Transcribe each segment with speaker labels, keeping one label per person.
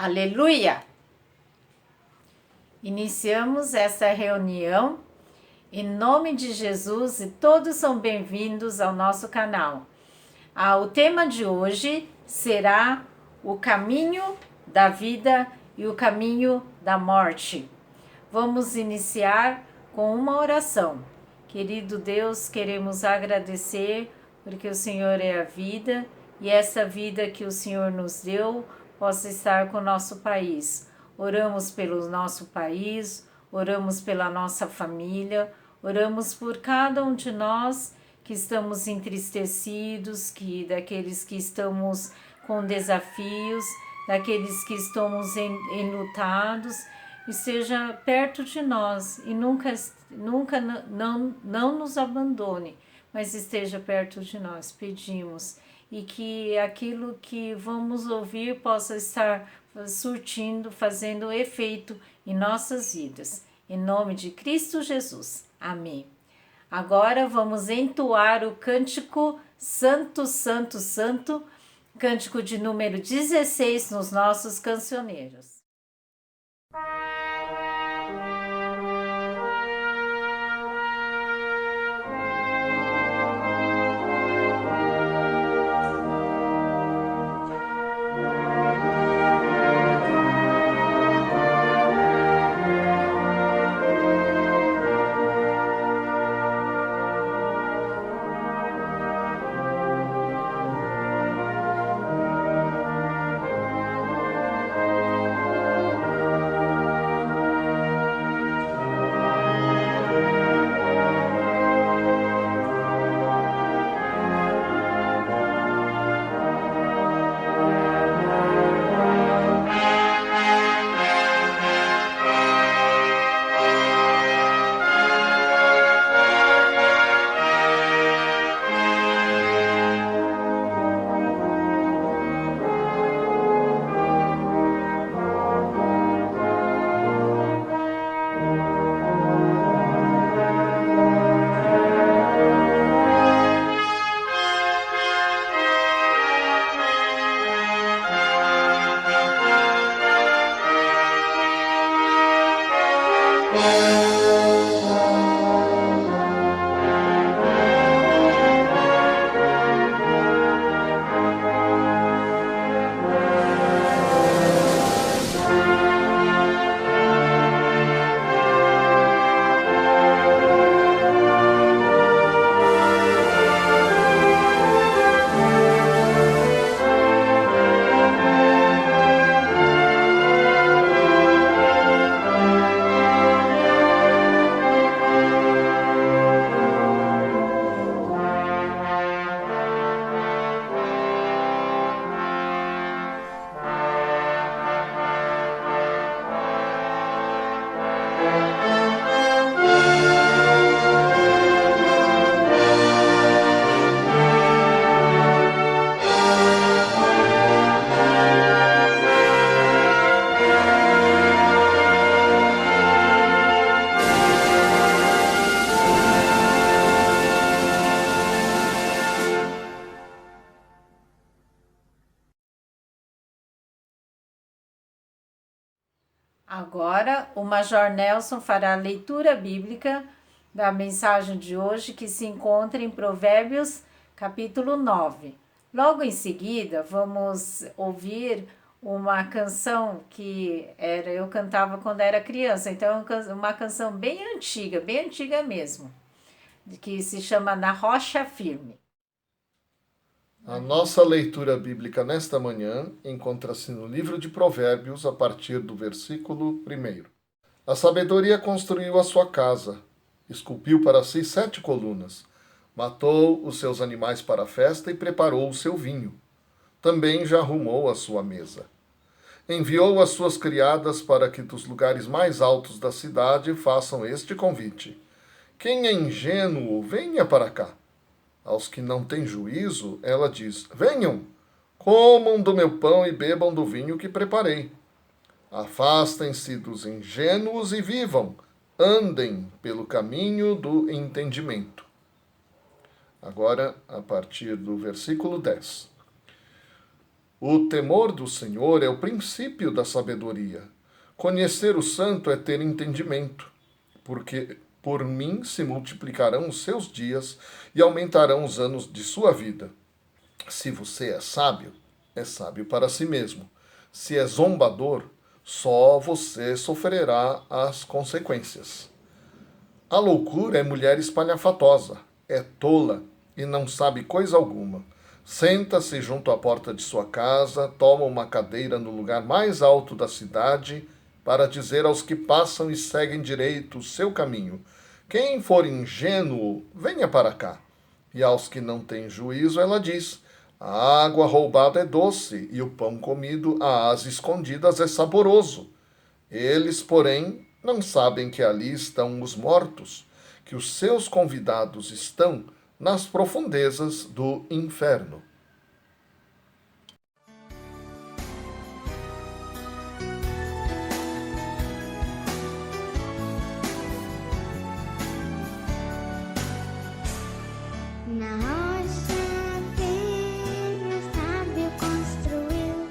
Speaker 1: Aleluia! Iniciamos essa reunião em nome de Jesus e todos são bem-vindos ao nosso canal. O tema de hoje será o caminho da vida e o caminho da morte. Vamos iniciar com uma oração. Querido Deus, queremos agradecer porque o Senhor é a vida e essa vida que o Senhor nos deu possa estar com o nosso país. Oramos pelo nosso país, oramos pela nossa família, oramos por cada um de nós que estamos entristecidos, daqueles que estamos com desafios, daqueles que estamos enlutados, e seja perto de nós e nunca não nos abandone, mas esteja perto de nós, pedimos. E que aquilo que vamos ouvir possa estar surtindo, fazendo efeito em nossas vidas. Em nome de Cristo Jesus. Amém. Agora vamos entoar o cântico Santo, Santo, Santo, cântico de número 16 nos nossos cancioneiros. Agora, o Major Nelson fará a leitura bíblica da mensagem de hoje, que se encontra em Provérbios, capítulo 9. Logo em seguida, vamos ouvir uma canção que eu cantava quando era criança. Então, uma canção bem antiga mesmo, que se chama Na Rocha Firme.
Speaker 2: A nossa leitura bíblica nesta manhã encontra-se no livro de Provérbios, a partir do versículo 1. A sabedoria construiu a sua casa, esculpiu para si 7 colunas, matou os seus animais para a festa e preparou o seu vinho. Também já arrumou a sua mesa. Enviou as suas criadas para que dos lugares mais altos da cidade façam este convite: quem é ingênuo, venha para cá. Aos que não têm juízo, ela diz: venham, comam do meu pão e bebam do vinho que preparei. Afastem-se dos ingênuos e vivam, andem pelo caminho do entendimento. – 'Agora, a partir do versículo 10. O temor do Senhor é o princípio da sabedoria. Conhecer o santo é ter entendimento, porque por mim se multiplicarão os seus dias e aumentarão os anos de sua vida. Se você é sábio para si mesmo. Se é zombador, só você sofrerá as consequências. A loucura é mulher espalhafatosa, é tola e não sabe coisa alguma. Senta-se junto à porta de sua casa, toma uma cadeira no lugar mais alto da cidade, para dizer aos que passam e seguem direito o seu caminho: quem for ingênuo, venha para cá. E aos que não têm juízo, ela diz: a água roubada é doce, e o pão comido às escondidas é saboroso. Eles, porém, não sabem que ali estão os mortos, que os seus convidados estão nas profundezas do inferno.
Speaker 3: Na rocha firme o sábio construiu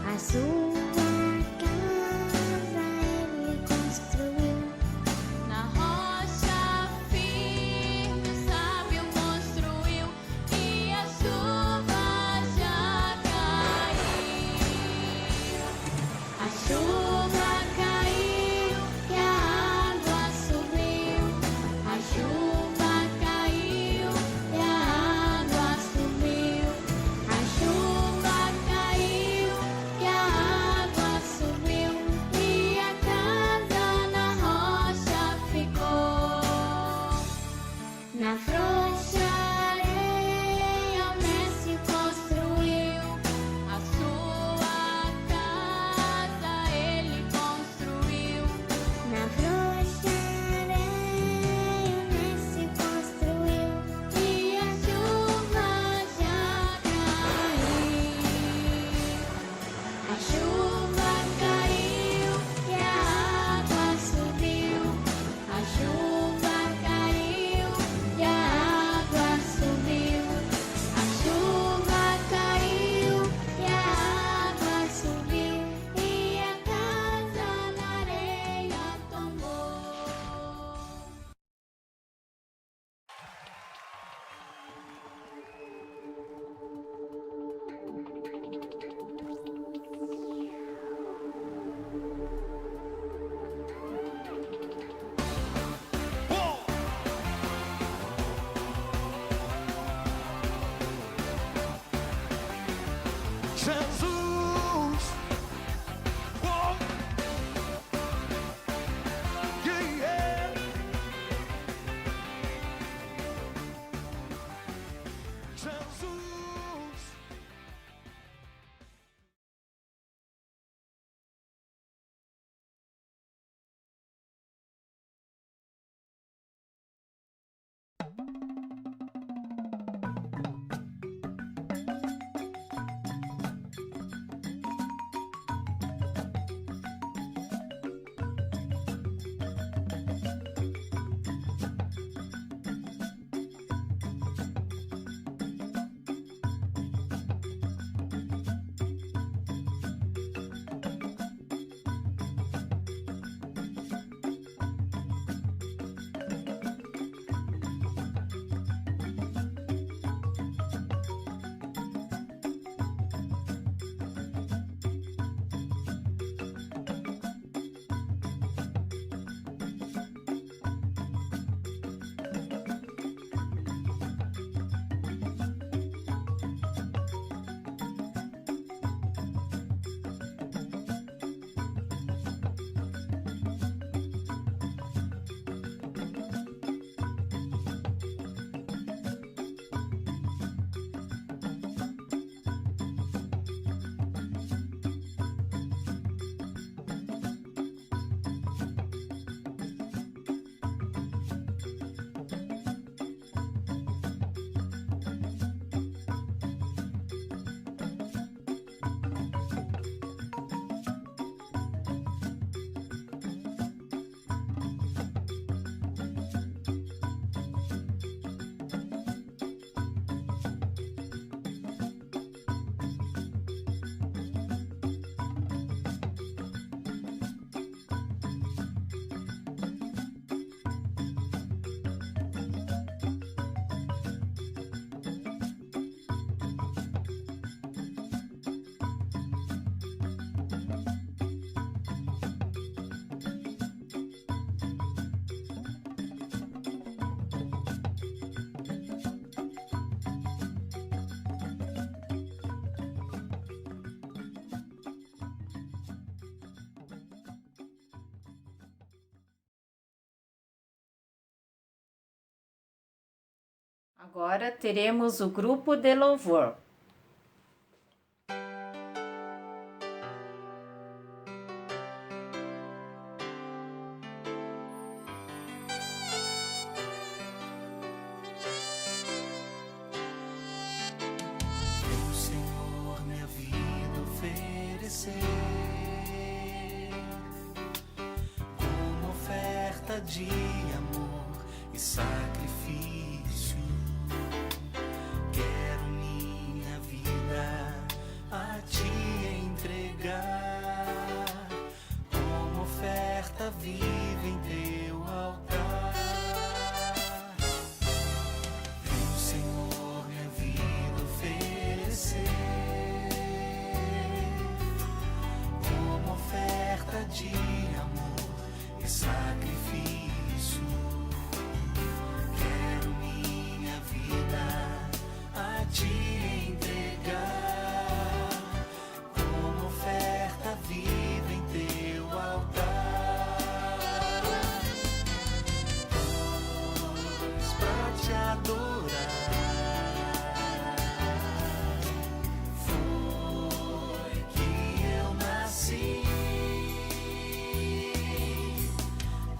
Speaker 3: a sua casa, ele construiu.
Speaker 4: Na rocha firme o sábio construiu e a sua
Speaker 1: Agora teremos o grupo de louvor.
Speaker 4: O Senhor minha vida oferecer como oferta de amor e sacrifício. Quero minha vida a te entregar como oferta viva em teu altar. Vem, Senhor, minha vida oferecer como oferta de amor e sacrifício. Quero minha vida a te entregar como oferta viva em teu altar. Pois pra te adorar foi que eu nasci.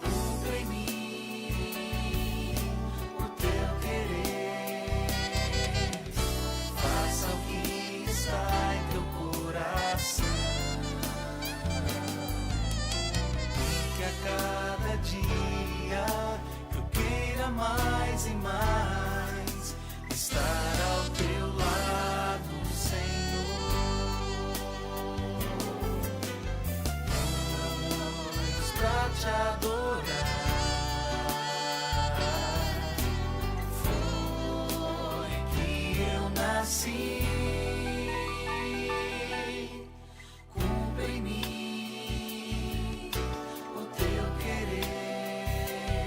Speaker 4: Cumpra em mim o teu querer. Faça o que está em teu coração. E que a cada dia eu queira mais e mais estar ao teu lado, Senhor. Pois pra te adorar foi que eu nasci. Cumpra em mim o teu querer.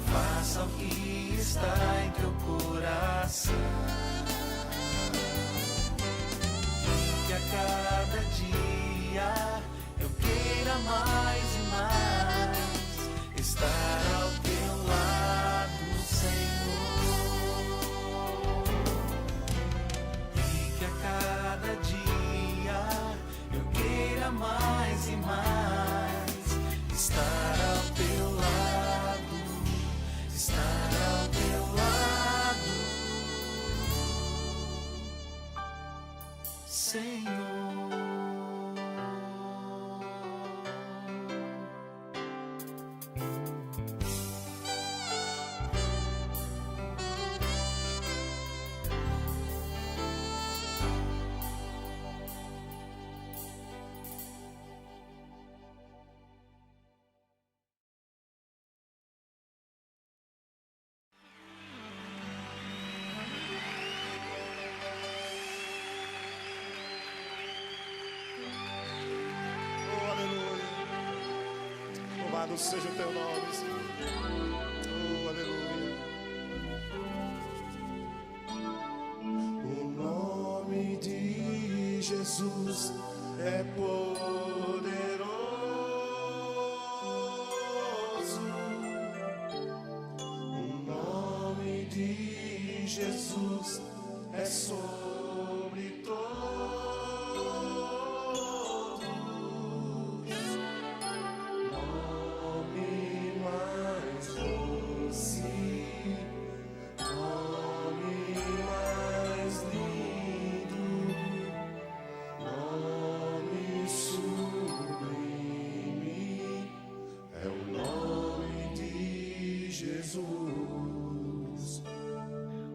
Speaker 4: Faça o que está em teu coração. E que a cada dia eu queira mais e mais estar ao teu lado, Senhor. E que a cada dia eu queira mais e mais estar ao teu lado, estar ao teu lado, Senhor.
Speaker 5: Oh, aleluia. Louvado seja o teu nome, Senhor. Oh, aleluia. O nome de Jesus é poderoso. O nome de Jesus é sobre todos. Nome mais doce, nome mais lindo, nome sublime, é o nome de Jesus.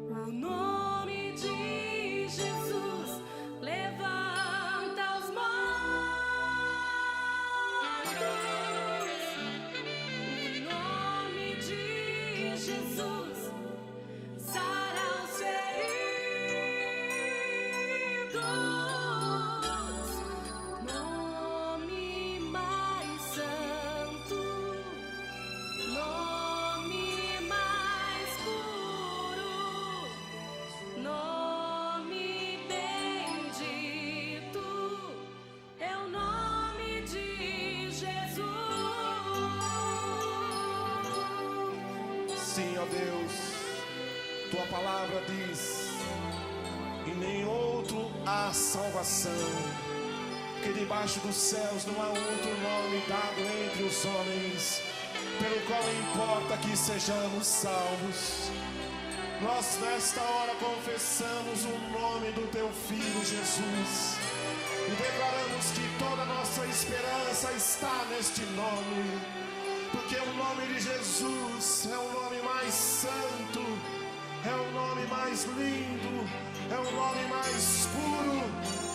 Speaker 6: O nome de Jesus levanta os mortos. O nome de Jesus sara os feridos. Nome mais santo, nome mais puro, nome bendito, é o nome de Jesus.
Speaker 5: Sim, ó Deus, Tua palavra diz: em nenhum outro há salvação, que debaixo dos céus não há outro nome dado entre os homens, pelo qual importa que sejamos salvos. Nós nesta hora confessamos o nome do Teu Filho Jesus e declaramos que toda a nossa esperança está neste nome, porque o nome de Jesus é o nome mais santo, é o nome mais lindo, é o nome mais puro,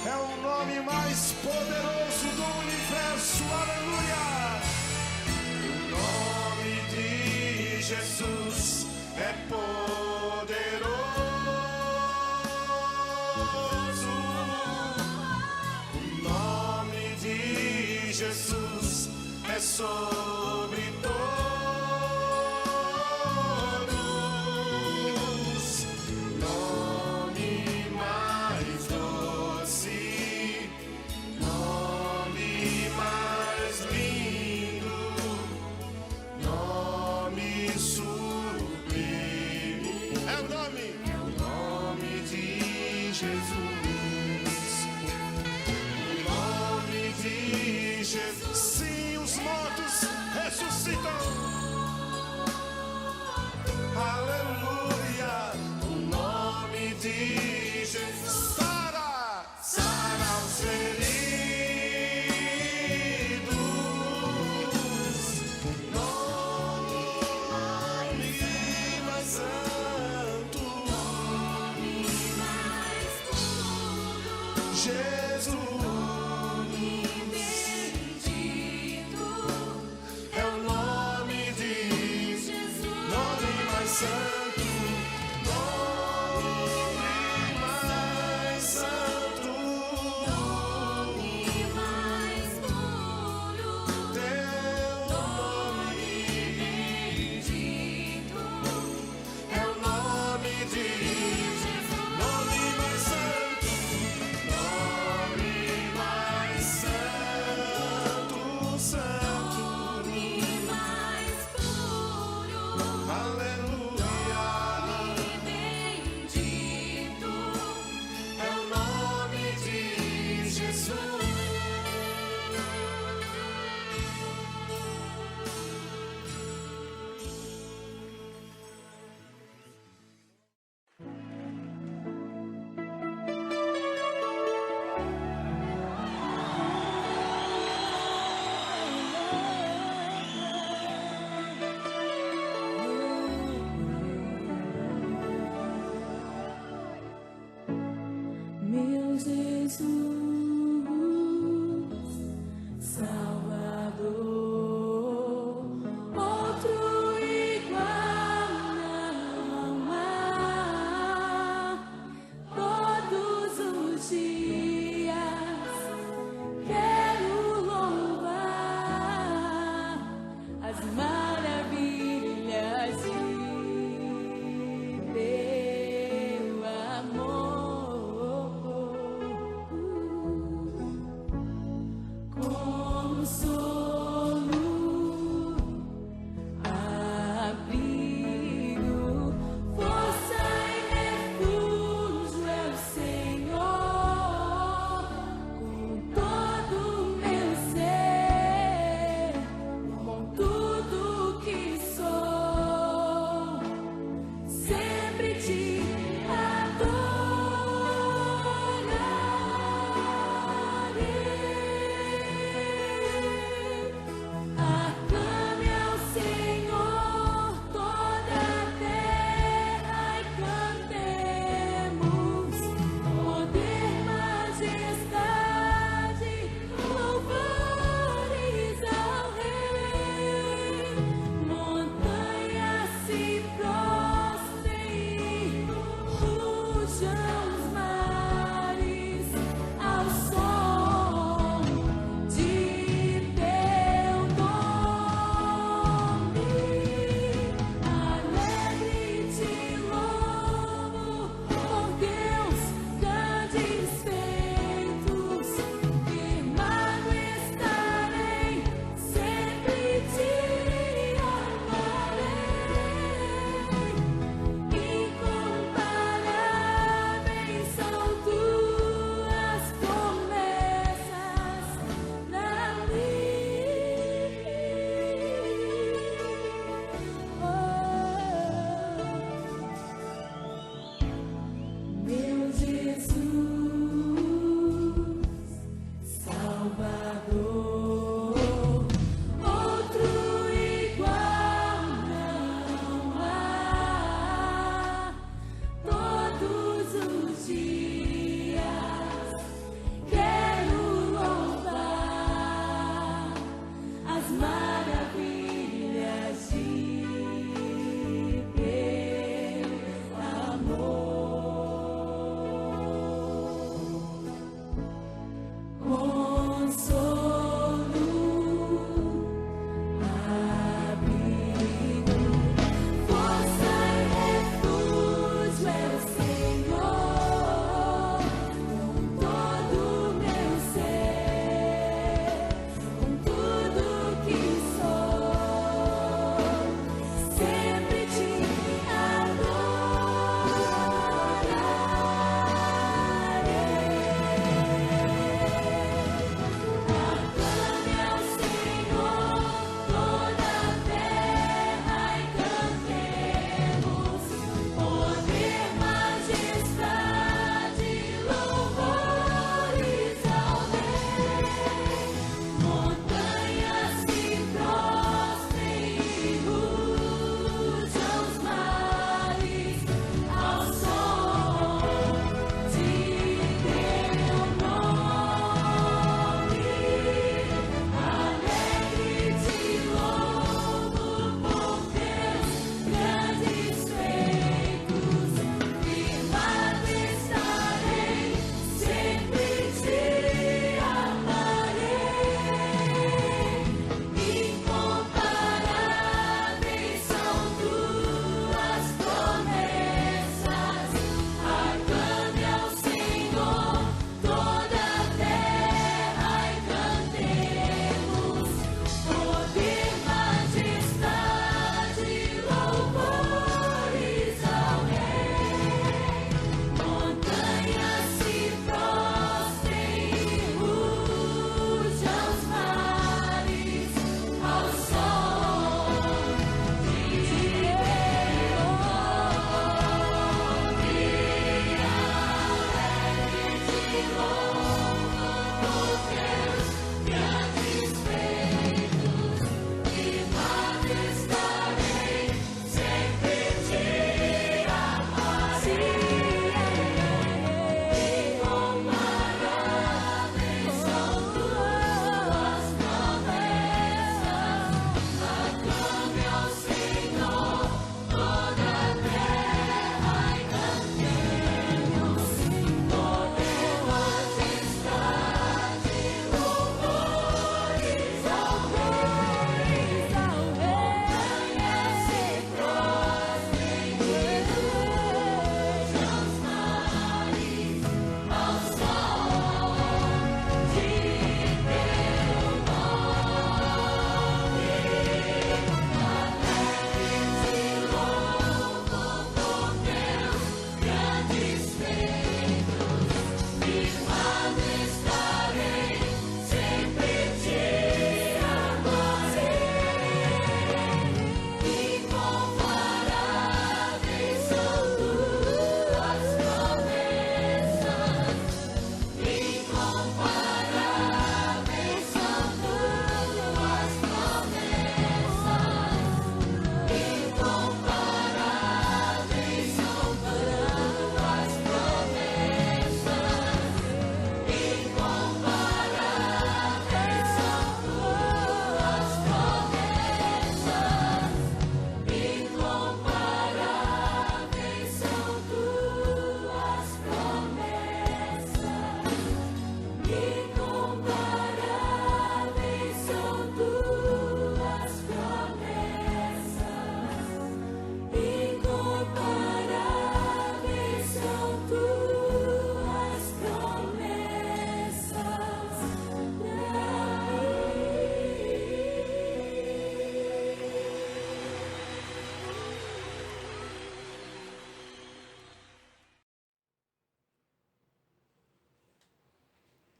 Speaker 5: é o nome mais poderoso do universo. Aleluia! O nome de Jesus é poderoso. O nome de Jesus é sobre todos. Nome mais doce, nome mais lindo, nome supremo.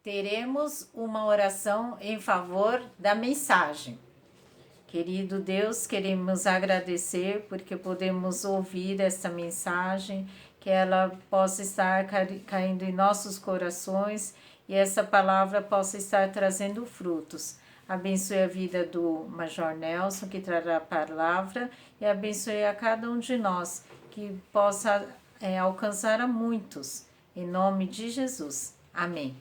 Speaker 1: teremos uma oração em favor da mensagem. Querido Deus, queremos agradecer porque podemos ouvir esta mensagem, que ela possa estar caindo em nossos corações e essa palavra possa estar trazendo frutos. Abençoe a vida do Major Nelson, que trará a palavra, e abençoe a cada um de nós, que possa alcançar a muitos. Em nome de Jesus. Amém.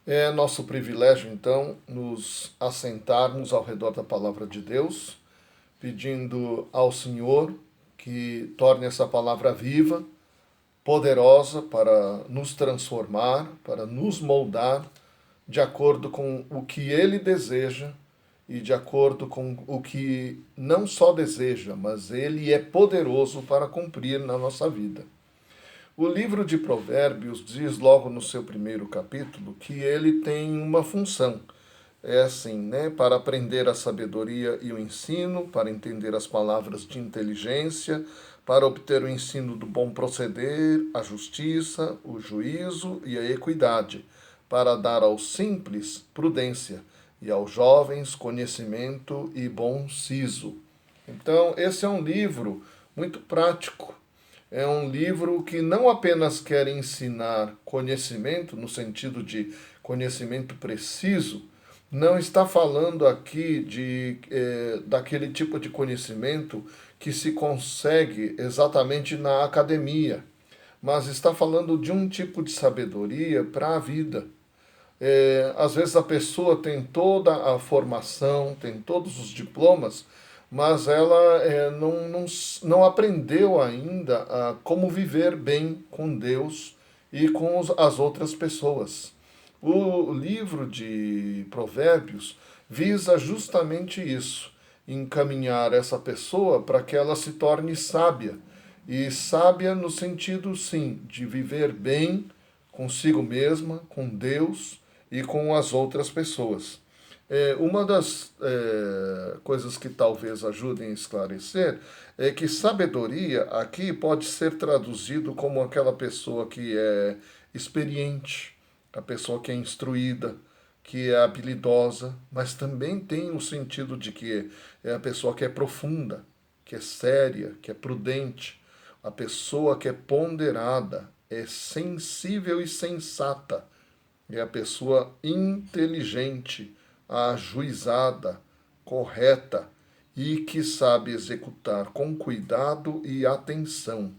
Speaker 2: É nosso privilégio, então, nos assentarmos ao redor da palavra de Deus, pedindo ao Senhor que torne essa palavra viva, poderosa para nos transformar, para nos moldar de acordo com o que Ele deseja e de acordo com o que não só deseja, mas Ele é poderoso para cumprir na nossa vida. O livro de Provérbios diz logo no seu primeiro capítulo que ele tem uma função. É assim, né? Para aprender a sabedoria e o ensino, para entender as palavras de inteligência, para obter o ensino do bom proceder, a justiça, o juízo e a equidade, para dar aos simples prudência e aos jovens conhecimento e bom siso. Então, esse é um livro muito prático. É um livro que não apenas quer ensinar conhecimento, no sentido de conhecimento preciso, não está falando aqui daquele tipo de conhecimento que se consegue exatamente na academia, mas está falando de um tipo de sabedoria para a vida. Às vezes a pessoa tem toda a formação, tem todos os diplomas, mas ela não aprendeu ainda a como viver bem com Deus e com as outras pessoas. O livro de Provérbios visa justamente isso, encaminhar essa pessoa para que ela se torne sábia. E sábia no sentido, sim, de viver bem consigo mesma, com Deus e com as outras pessoas. Uma das coisas que talvez ajudem a esclarecer é que sabedoria aqui pode ser traduzido como aquela pessoa que é experiente, a pessoa que é instruída, que é habilidosa, mas também tem o sentido de que é a pessoa que é profunda, que é séria, que é prudente, a pessoa que é ponderada, é sensível e sensata, é a pessoa inteligente, ajuizada, correta e que sabe executar com cuidado e atenção.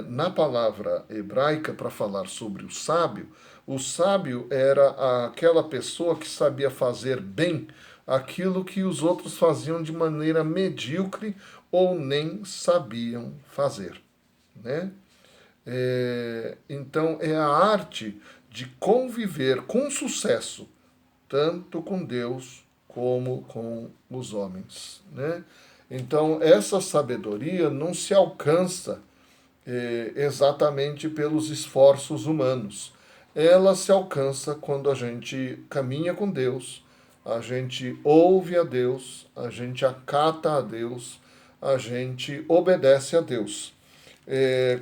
Speaker 2: Na palavra hebraica, para falar sobre o sábio era aquela pessoa que sabia fazer bem aquilo que os outros faziam de maneira medíocre ou nem sabiam fazer, né? Então é a arte de conviver com sucesso tanto com Deus como com os homens, né? Então, essa sabedoria não se alcança exatamente pelos esforços humanos. Ela se alcança quando a gente caminha com Deus, a gente ouve a Deus, a gente acata a Deus, a gente obedece a Deus.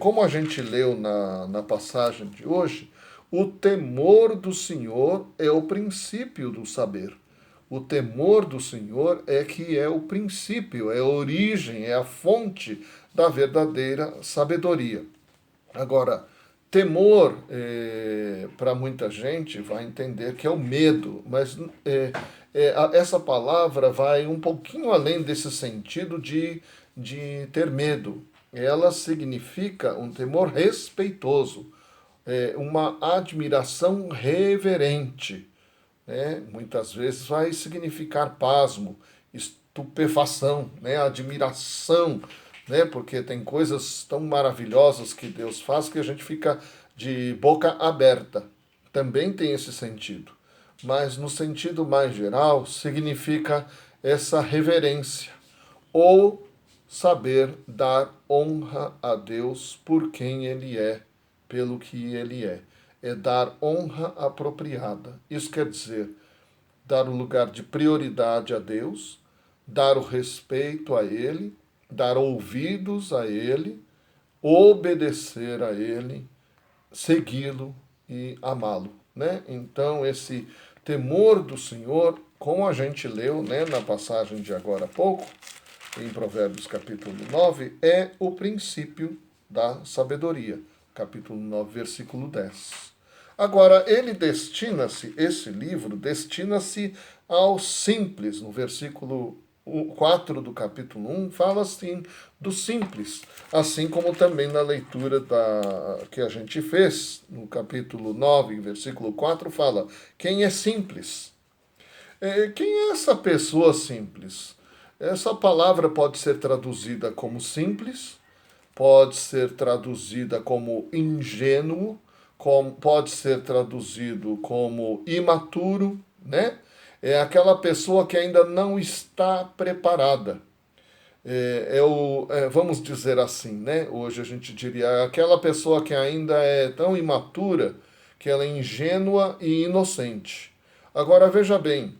Speaker 2: Como a gente leu na passagem de hoje, o temor do Senhor é o princípio do saber. O temor do Senhor é o princípio, é a origem, é a fonte da verdadeira sabedoria. Agora, temor, para muita gente, vai entender que é o medo, mas essa palavra vai um pouquinho além desse sentido de ter medo. Ela significa um temor respeitoso, uma admiração reverente. Muitas vezes vai significar pasmo, estupefação, admiração, porque tem coisas tão maravilhosas que Deus faz que a gente fica de boca aberta. Também tem esse sentido, mas no sentido mais geral significa essa reverência ou saber dar honra a Deus por quem Ele é, pelo que Ele é. É dar honra apropriada. Isso quer dizer dar o lugar de prioridade a Deus, dar o respeito a Ele, dar ouvidos a Ele, obedecer a Ele segui-lo e amá-lo, né? Então, esse temor do Senhor, como a gente leu, né, na passagem de agora há pouco, em Provérbios capítulo 9, é o princípio da sabedoria. Capítulo 9, versículo 10. Agora, esse livro destina-se ao simples. No versículo 4 do capítulo 1, fala assim do simples. Assim como também na leitura que a gente fez, no capítulo 9, versículo 4, fala: quem é simples? Quem é essa pessoa simples? Essa palavra pode ser traduzida como simples, pode ser traduzida como ingênuo, pode ser traduzido como imaturo, né? É aquela pessoa que ainda não está preparada. Vamos dizer assim, né? Hoje a gente diria aquela pessoa que ainda é tão imatura que ela é ingênua e inocente. Agora veja bem,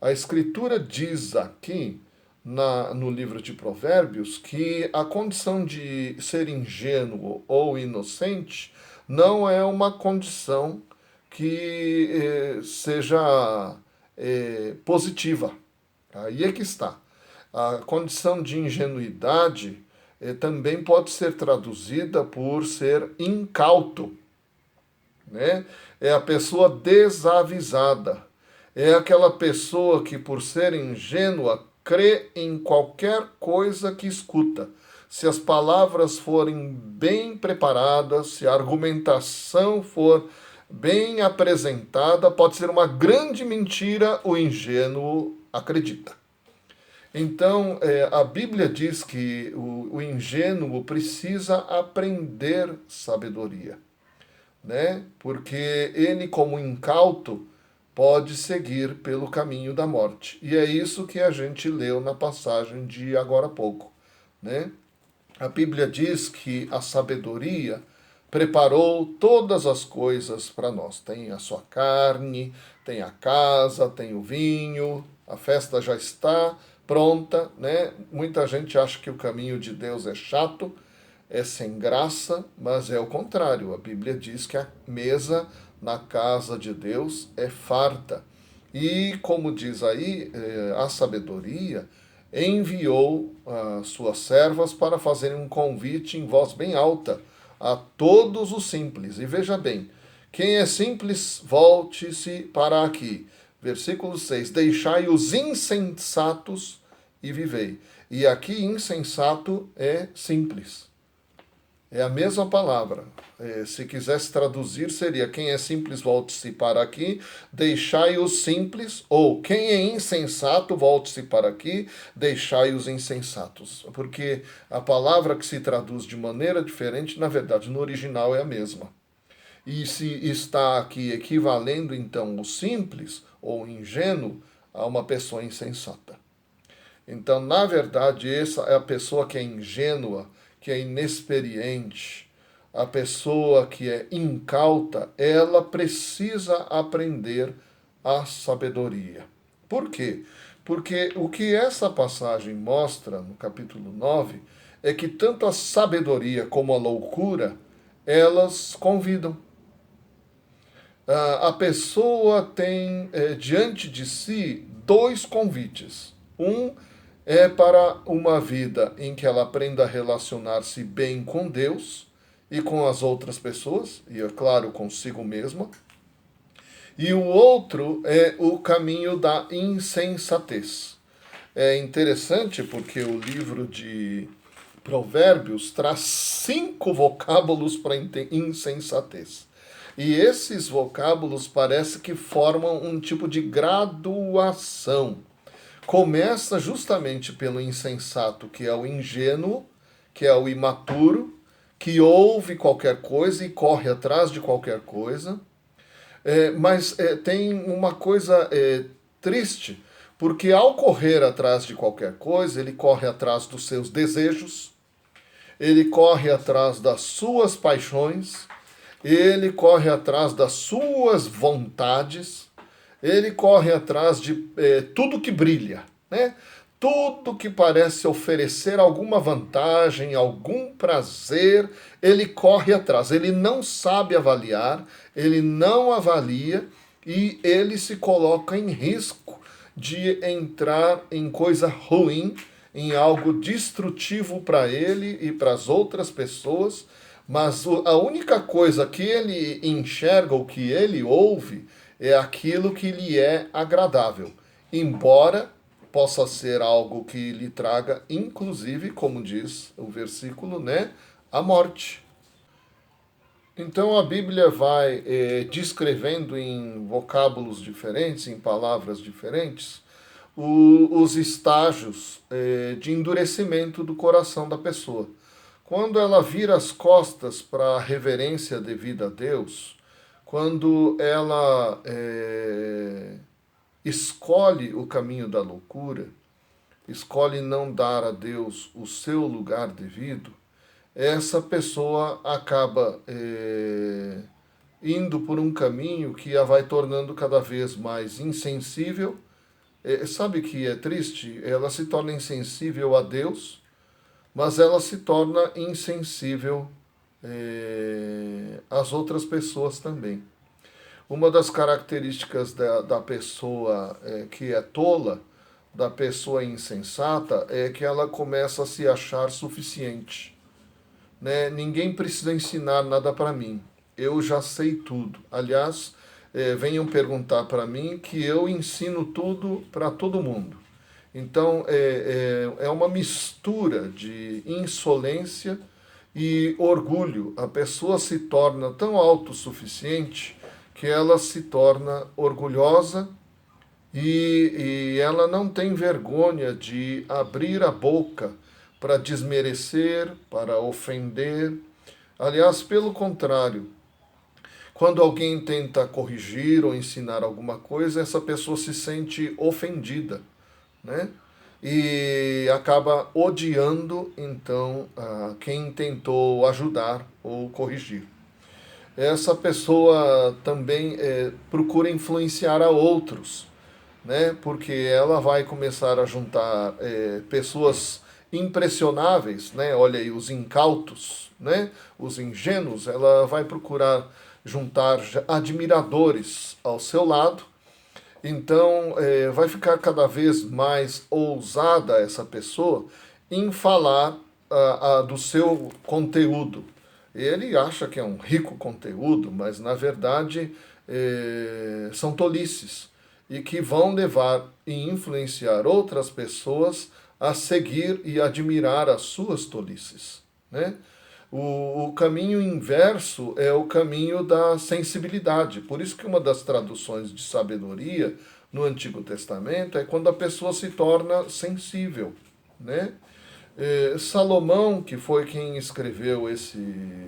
Speaker 2: a Escritura diz aqui no livro de Provérbios que a condição de ser ingênuo ou inocente não é uma condição que seja positiva. Aí é que está. A condição de ingenuidade também pode ser traduzida por ser incauto, né? É a pessoa desavisada. É aquela pessoa que, por ser ingênua, crê em qualquer coisa que escuta. Se as palavras forem bem preparadas, se a argumentação for bem apresentada, pode ser uma grande mentira, o ingênuo acredita. Então, a Bíblia diz que o ingênuo precisa aprender sabedoria, né? Porque ele, como incauto, pode seguir pelo caminho da morte. E é isso que a gente leu na passagem de agora há pouco, né? A Bíblia diz que a sabedoria preparou todas as coisas para nós. Tem a sua carne, tem a casa, tem o vinho, a festa já está pronta, né? Muita gente acha que o caminho de Deus é chato, é sem graça, mas é o contrário. A Bíblia diz que a mesa na casa de Deus é farta. E, como diz aí, a sabedoria enviou as suas servas para fazerem um convite em voz bem alta a todos os simples. E veja bem, quem é simples, volte-se para aqui. Versículo 6, deixai os insensatos e vivei. E aqui insensato é simples. É a mesma palavra. Se quisesse traduzir, seria quem é simples, volte-se para aqui, deixai os simples, ou quem é insensato, volte-se para aqui, deixai os insensatos. Porque a palavra que se traduz de maneira diferente, na verdade, no original é a mesma. E se está aqui equivalendo, então, o simples ou ingênuo a uma pessoa insensata. Então, na verdade, essa é a pessoa que é ingênua, que é inexperiente, a pessoa que é incauta, ela precisa aprender a sabedoria. Por quê? Porque o que essa passagem mostra no capítulo 9 é que tanto a sabedoria como a loucura, elas convidam. A pessoa tem diante de si dois convites. Um é para uma vida em que ela aprenda a relacionar-se bem com Deus e com as outras pessoas, e é claro, consigo mesma. E o outro é o caminho da insensatez. É interessante porque o livro de Provérbios traz 5 vocábulos para insensatez. E esses vocábulos parece que formam um tipo de graduação. Começa justamente pelo insensato, que é o ingênuo, que é o imaturo, que ouve qualquer coisa e corre atrás de qualquer coisa. Mas tem uma coisa triste, porque ao correr atrás de qualquer coisa, ele corre atrás dos seus desejos, ele corre atrás das suas paixões, ele corre atrás das suas vontades, ele corre atrás de tudo que brilha, né? tudo que parece oferecer alguma vantagem, algum prazer, ele corre atrás. Ele não sabe avaliar, ele não avalia e ele se coloca em risco de entrar em coisa ruim, em algo destrutivo para ele e para as outras pessoas. Mas a única coisa que ele enxerga, ou que ele ouve, é aquilo que lhe é agradável. Embora possa ser algo que lhe traga, inclusive, como diz o versículo, né, a morte. Então a Bíblia vai descrevendo em vocábulos diferentes, em palavras diferentes, os estágios de endurecimento do coração da pessoa. Quando ela vira as costas para a reverência devida a Deus, quando ela escolhe o caminho da loucura, escolhe não dar a Deus o seu lugar devido, essa pessoa acaba indo por um caminho que a vai tornando cada vez mais insensível. Sabe que é triste? Ela se torna insensível a Deus, mas ela se torna insensível às outras pessoas também. Uma das características da pessoa que é tola, da pessoa insensata, é que ela começa a se achar suficiente. Né? Ninguém precisa ensinar nada para mim, eu já sei tudo. Aliás, venham perguntar para mim que eu ensino tudo para todo mundo. Então, é uma mistura de insolência e orgulho. A pessoa se torna tão autossuficiente que ela se torna orgulhosa e ela não tem vergonha de abrir a boca para desmerecer, para ofender. Aliás, pelo contrário, quando alguém tenta corrigir ou ensinar alguma coisa, essa pessoa se sente ofendida, né? E acaba odiando, então, quem tentou ajudar ou corrigir. Essa pessoa também procura influenciar a outros, né? Porque ela vai começar a juntar pessoas impressionáveis, né? Olha aí, os incautos, né? Os ingênuos. Ela vai procurar juntar admiradores ao seu lado. Então, vai ficar cada vez mais ousada essa pessoa em falar do seu conteúdo. Ele acha que é um rico conteúdo, mas na verdade são tolices e que vão levar e influenciar outras pessoas a seguir e admirar as suas tolices, né? O caminho inverso é o caminho da sensibilidade. Por isso que uma das traduções de sabedoria no Antigo Testamento é quando a pessoa se torna sensível, né? Salomão, que foi quem escreveu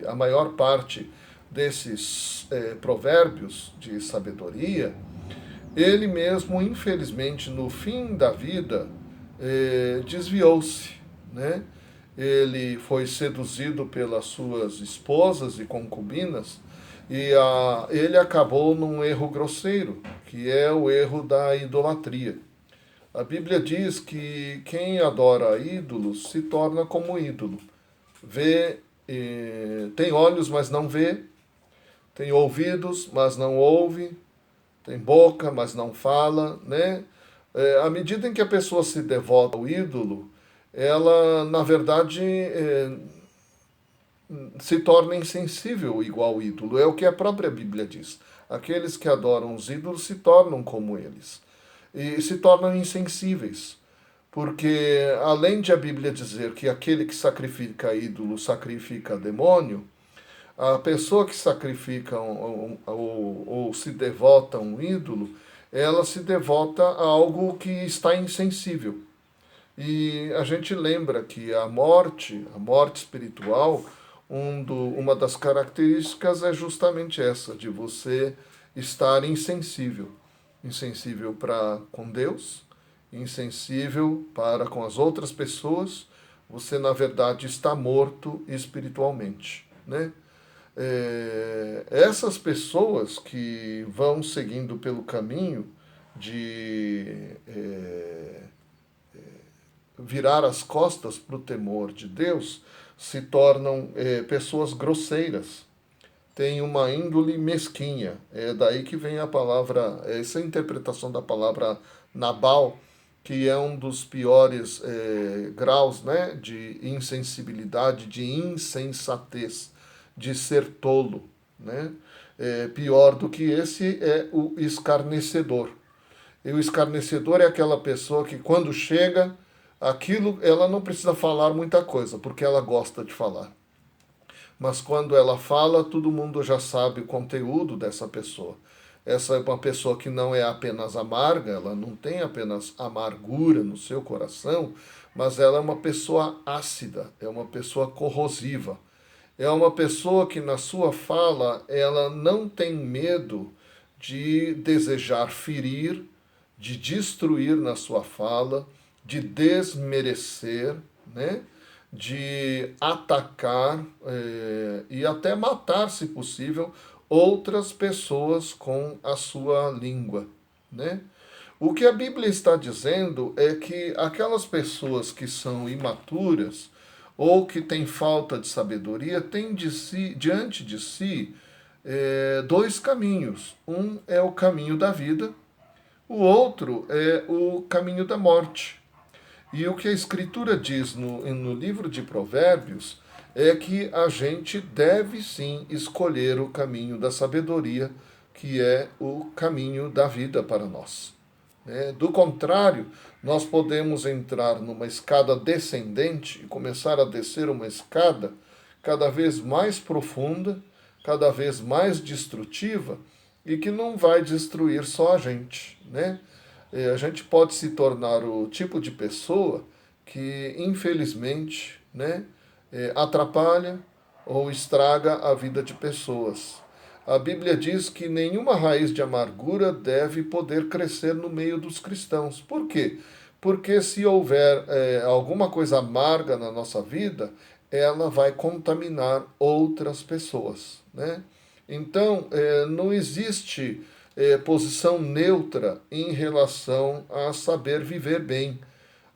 Speaker 2: a maior parte desses provérbios de sabedoria, ele mesmo, infelizmente, no fim da vida, desviou-se, né? Ele foi seduzido pelas suas esposas e concubinas e ele acabou num erro grosseiro, que é o erro da idolatria. A Bíblia diz que quem adora ídolos se torna como ídolo. Tem olhos, mas não vê, tem ouvidos, mas não ouve, tem boca, mas não fala, né? À medida em que a pessoa se devota ao ídolo, ela, na verdade, se torna insensível igual ao ídolo. É o que a própria Bíblia diz. Aqueles que adoram os ídolos se tornam como eles. E se tornam insensíveis. Porque, além de a Bíblia dizer que aquele que sacrifica ídolo sacrifica demônio, a pessoa que sacrifica ou se devota a um ídolo, ela se devota a algo que está insensível. E a gente lembra que a morte espiritual, uma das características é justamente essa, de você estar insensível. Insensível para com Deus, insensível para com as outras pessoas. Você, na verdade, está morto espiritualmente, né? Essas pessoas que vão seguindo pelo caminho de virar as costas para o temor de Deus, se tornam pessoas grosseiras, têm uma índole mesquinha. É daí que vem a palavra, essa interpretação da palavra Nabal, que é um dos piores graus, né, de insensibilidade, de insensatez, de ser tolo, né? Pior do que esse é o escarnecedor. E o escarnecedor é aquela pessoa que, quando chega, aquilo ela não precisa falar muita coisa, porque ela gosta de falar. Mas quando ela fala, todo mundo já sabe o conteúdo dessa pessoa. Essa é uma pessoa que não é apenas amarga, ela não tem apenas amargura no seu coração, mas ela é uma pessoa ácida, é uma pessoa corrosiva. É uma pessoa que na sua fala ela não tem medo de desejar ferir, de destruir na sua fala, de desmerecer, né? De atacar e até matar, se possível, outras pessoas com a sua língua, né? O que a Bíblia está dizendo é que aquelas pessoas que são imaturas ou que têm falta de sabedoria têm diante de si dois caminhos. Um é o caminho da vida, o outro é o caminho da morte. E o que a Escritura diz no livro de Provérbios é que a gente deve sim escolher o caminho da sabedoria, que é o caminho da vida para nós. Do contrário, nós podemos entrar numa escada descendente e começar a descer uma escada cada vez mais profunda, cada vez mais destrutiva e que não vai destruir só a gente, né? A gente pode se tornar o tipo de pessoa que, infelizmente, né, atrapalha ou estraga a vida de pessoas. A Bíblia diz que nenhuma raiz de amargura deve poder crescer no meio dos cristãos. Por quê? Porque se houver alguma coisa amarga na nossa vida, ela vai contaminar outras pessoas, né? Então, não existe posição neutra em relação a saber viver bem,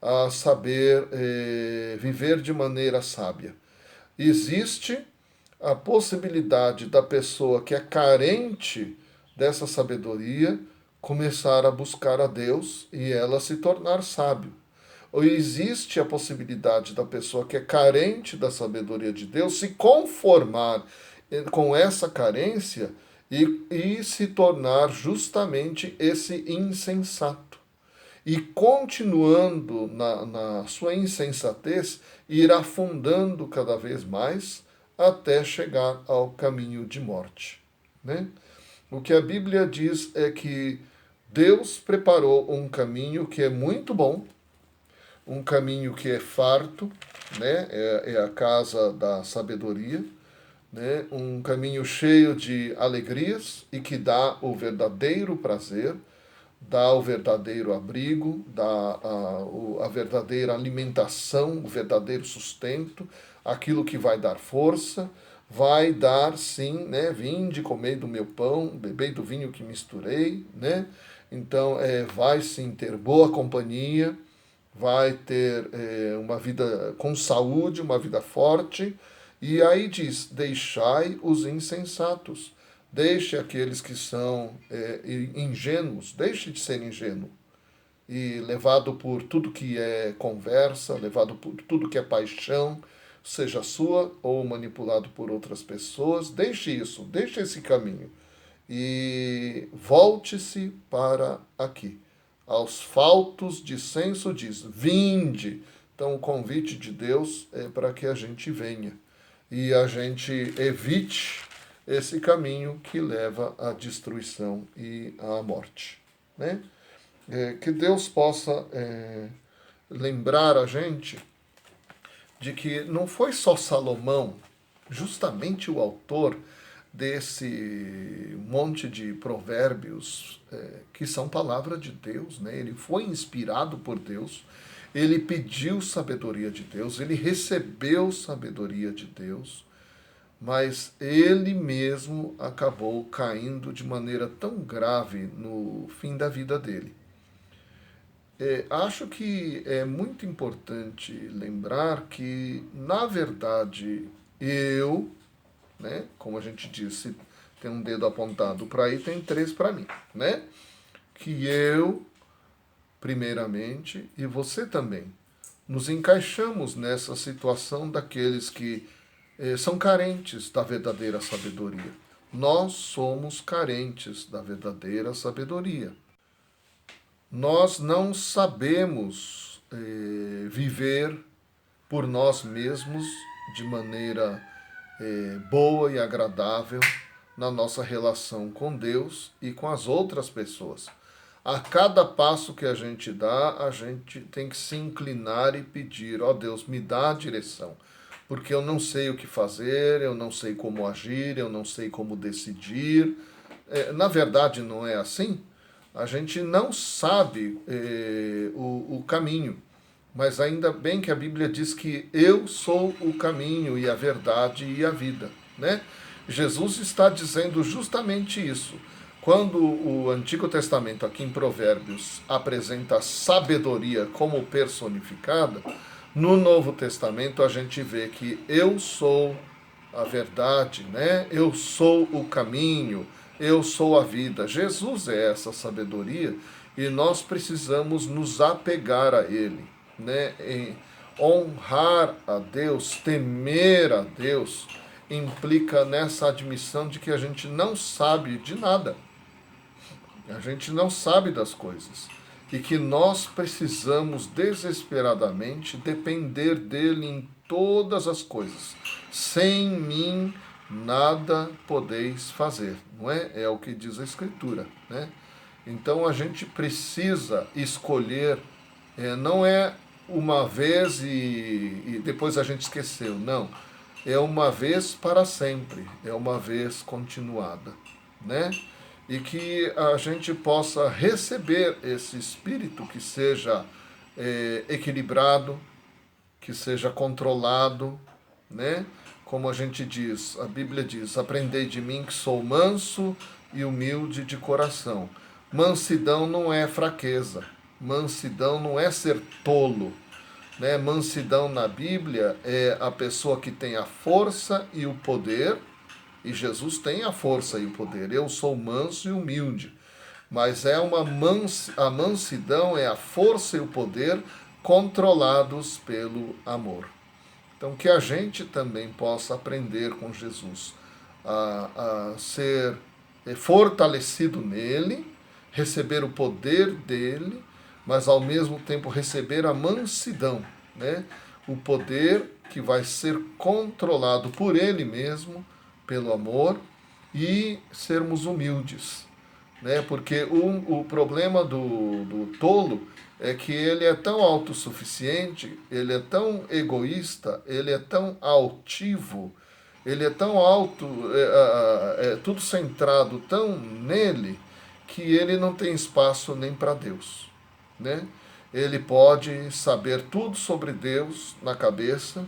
Speaker 2: a saber viver de maneira sábia. Existe a possibilidade da pessoa que é carente dessa sabedoria começar a buscar a Deus e ela se tornar sábio. Ou existe a possibilidade da pessoa que é carente da sabedoria de Deus se conformar com essa carência e se tornar justamente esse insensato. E continuando na sua insensatez, ir afundando cada vez mais até chegar ao caminho de morte, né? O que a Bíblia diz é que Deus preparou um caminho que é muito bom, um caminho que é farto, né? É a casa da sabedoria, né? Um caminho cheio de alegrias e que dá o verdadeiro prazer, dá o verdadeiro abrigo, dá a verdadeira alimentação, o verdadeiro sustento, aquilo que vai dar força, vai dar sim, né? Vinde, comei do meu pão, bebei do vinho que misturei, né? Então vai sim ter boa companhia, vai ter uma vida com saúde, uma vida forte. E aí diz, deixai os insensatos, deixe aqueles que são ingênuos, deixe de ser ingênuo. E levado por tudo que é conversa, levado por tudo que é paixão, seja sua ou manipulado por outras pessoas, deixe isso, deixe esse caminho. E volte-se para aqui. Aos faltos de senso diz, vinde. Então o convite de Deus é para que a gente venha. E a gente evite esse caminho que leva à destruição e à morte, né? Que Deus possa lembrar a gente de que não foi só Salomão, justamente o autor desse monte de provérbios que são palavra de Deus, né? Ele foi inspirado por Deus, ele pediu sabedoria de Deus, ele recebeu sabedoria de Deus, mas ele mesmo acabou caindo de maneira tão grave no fim da vida dele. acho que é muito importante lembrar que, na verdade, eu, né, como a gente disse, tem um dedo apontado para aí, tem 3 para mim, né? Que eu, primeiramente, e você também, nos encaixamos nessa situação daqueles que são carentes da verdadeira sabedoria. Nós somos carentes da verdadeira sabedoria. Nós não sabemos viver por nós mesmos de maneira boa e agradável na nossa relação com Deus e com as outras pessoas. A cada passo que a gente dá, a gente tem que se inclinar e pedir: ó Deus, me dá a direção, porque eu não sei o que fazer, eu não sei como agir, eu não sei como decidir. Na verdade, não é assim? A gente não sabe o caminho, mas ainda bem que a Bíblia diz que eu sou o caminho e a verdade e a vida, né? Jesus está dizendo justamente isso. Quando o Antigo Testamento, aqui em Provérbios, apresenta a sabedoria como personificada, no Novo Testamento a gente vê que eu sou a verdade, né? Eu sou o caminho, eu sou a vida. Jesus é essa sabedoria e nós precisamos nos apegar a Ele, né? E honrar a Deus, temer a Deus, implica nessa admissão de que a gente não sabe de nada. A gente não sabe das coisas. E que nós precisamos desesperadamente depender dele em todas as coisas. Sem mim nada podeis fazer, não é? É o que diz a Escritura, né? Então a gente precisa escolher, não é uma vez e depois a gente esqueceu, não. É uma vez para sempre, é uma vez continuada, né? E que a gente possa receber esse espírito que seja equilibrado, que seja controlado, né? Como a gente diz, a Bíblia diz: aprendei de mim que sou manso e humilde de coração. Mansidão não é fraqueza, mansidão não é ser tolo, né? Mansidão na Bíblia é a pessoa que tem a força e o poder. E Jesus tem a força e o poder. Eu sou manso e humilde. Mas a mansidão é a força e o poder controlados pelo amor. Então que a gente também possa aprender com Jesus a ser fortalecido nele, receber o poder dele, mas ao mesmo tempo receber a mansidão, né? O poder que vai ser controlado por ele mesmo, pelo amor, e sermos humildes, né? Porque o problema do tolo é que ele é tão autossuficiente, ele é tão egoísta, ele é tão altivo, ele é tão tudo centrado tão nele, que ele não tem espaço nem para Deus, né? Ele pode saber tudo sobre Deus na cabeça,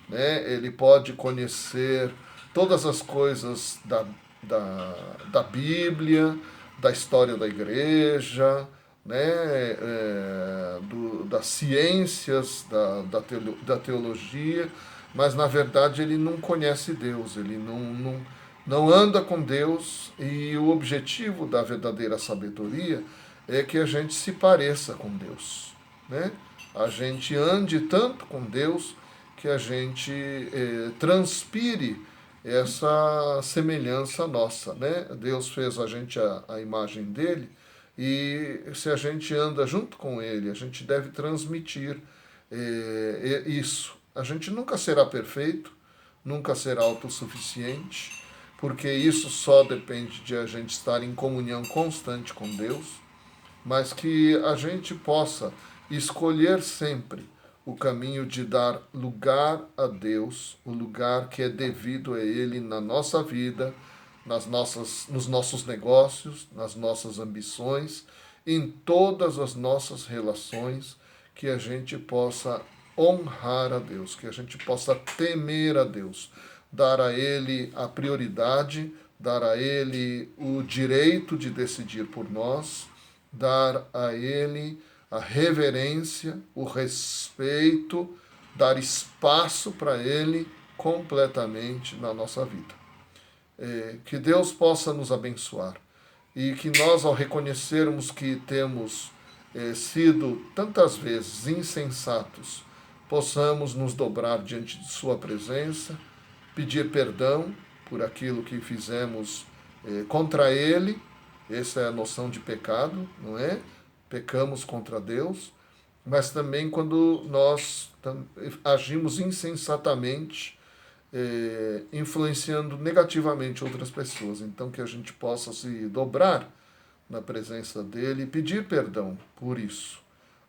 Speaker 2: né? Ele pode conhecer todas as coisas da Bíblia, da história da igreja, né? Das ciências, da teologia, mas na verdade ele não conhece Deus, ele não anda com Deus, e o objetivo da verdadeira sabedoria é que a gente se pareça com Deus, né? A gente ande tanto com Deus que a gente transpire essa semelhança nossa, né? Deus fez a gente a imagem dele, e se a gente anda junto com ele, a gente deve transmitir isso. A gente nunca será perfeito, nunca será autossuficiente, porque isso só depende de a gente estar em comunhão constante com Deus, mas que a gente possa escolher sempre o caminho de dar lugar a Deus, o lugar que é devido a Ele na nossa vida, nos nossos negócios, nas nossas ambições, em todas as nossas relações, que a gente possa honrar a Deus, que a gente possa temer a Deus, dar a Ele a prioridade, dar a Ele o direito de decidir por nós, dar a Ele a reverência, o respeito, dar espaço para Ele completamente na nossa vida. Que Deus possa nos abençoar e que nós, ao reconhecermos que temos sido tantas vezes insensatos, possamos nos dobrar diante de Sua presença, pedir perdão por aquilo que fizemos contra Ele. Essa é a noção de pecado, não é? Pecamos contra Deus, mas também quando nós agimos insensatamente, influenciando negativamente outras pessoas. Então, que a gente possa se dobrar na presença dEle e pedir perdão por isso.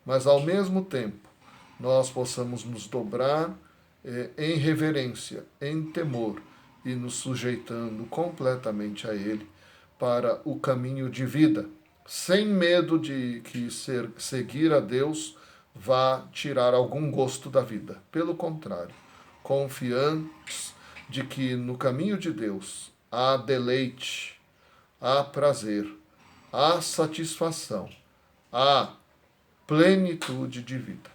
Speaker 2: Mas, ao mesmo tempo, nós possamos nos dobrar em reverência, em temor e nos sujeitando completamente a Ele para o caminho de vida, sem medo de que seguir a Deus vá tirar algum gosto da vida. Pelo contrário, confiantes de que no caminho de Deus há deleite, há prazer, há satisfação, há plenitude de vida.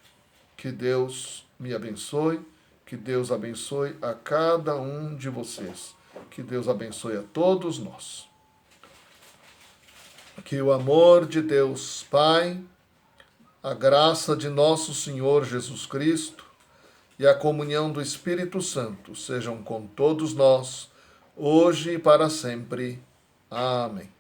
Speaker 2: Que Deus me abençoe, que Deus abençoe a cada um de vocês, que Deus abençoe a todos nós. Que o amor de Deus Pai, a graça de nosso Senhor Jesus Cristo e a comunhão do Espírito Santo sejam com todos nós, hoje e para sempre. Amém.